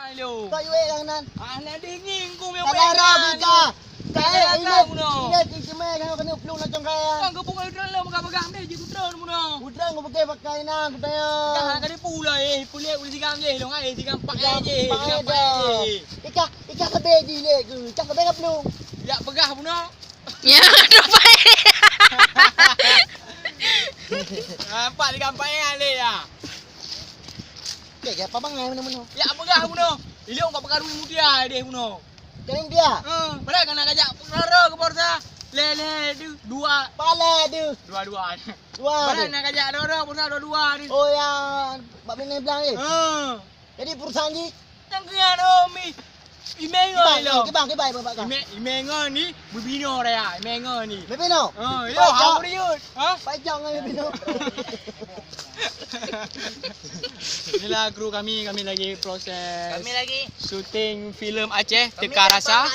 Ayo. Tak yuk lang nan. Nak dingin ku punya Talara kita. Kaya ini muno. ini cuma kan kena peluk nak cong kaya. Kang kau pukul dalam pegang deh je kutron muno. Udang kau pakai na aku tanya. Kang kali pula pulih uli sigam je long ai sigam pak je. Ika kebe je le ke. Ika kebe nak peluk. Ya pegah muno. Ya, dapat. Nampak di gampai ale ya. Kek apa bang ai mana-mana. Ya pegah muno. Ilong kau pegang duit mutia deh muno. Kening dia. Padahal kan nak ajak rara ke Porsa. Le dua. Pala dia. Dua. Dua. Padahal nak ajak rara Porsa dua ni. Oh yang Pak Bini bilang ni. Jadi perusahaan ni. Tang kian omi. Imengo lo. Ke bang bapak kau. Imengo ni berbino raya. Imengo ni. Bebino. Ilo hau riut. Ha? Pajang dengan bebino. Inilah kru kami lagi proses. Kami lagi Syuting filem Aceh Teka Rasa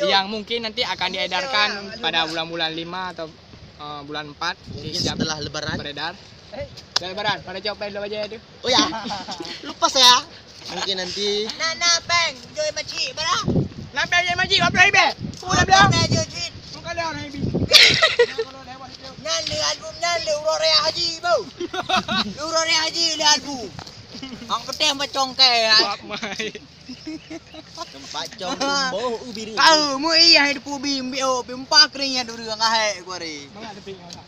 yang mungkin nanti akan diedarkan pada bulan-bulan 5 atau bulan 4 Setelah lebaran. beredar. Dah lebaran, pada coba dulu aja tu. Oh ya. Lupa saya. Mungkin nanti Nana bang Joy makcik barang Lampai je majik apa lagi be? Pula belah. Nana Joy cik Muka dah naik bi. Nana album Nana Urore Haji bau Urore Haji le album Ang keteh macong ke Buat mai. tempat jom tumbuh ubi. Kau mu iya hidup ubi mbio bimpa keringnya dulu ngahe gori Mana ada ping apa?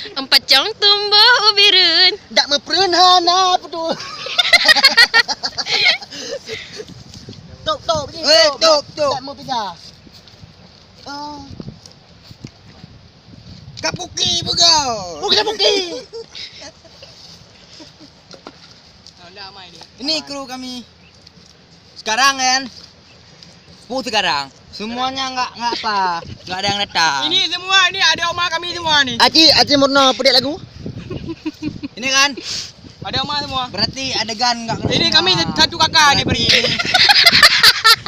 Empat cong tumbuh ubirun. Tak memperun hana apa tu. Tok begini. tok Tak mau pindah. Kapuki bugau Buki. Dah mai dia. Ini kru kami sekarang kan 10 sekarang semuanya enggak apa enggak ada yang datang Ini semua ni ada omah kami semua ni. Aci Murno pedek lagu. ini kan Ada omah semua. berarti adegan enggak Ini kami satu kakak ni pergi.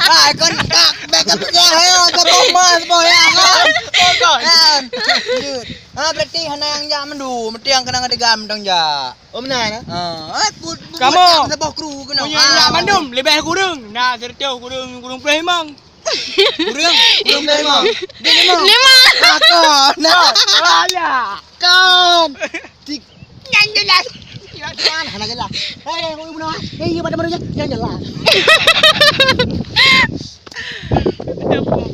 ah kan kak backup ke ayo tak koma semua ya kan Oh god. kan lanjut berarti hana yang ja mendu mesti yang kena adegan mendong ja Oh benar. Kamu sebuah kru kena punya nak Bandung lebih kurung. Nak sertau kurung Prehimang. kurang memang dia memang 5. aku nah Alah. Kan. Yang jelas. Kan hana gelah. Hei, kau benar. Hei, pada mana je? Jangan jelas. Apa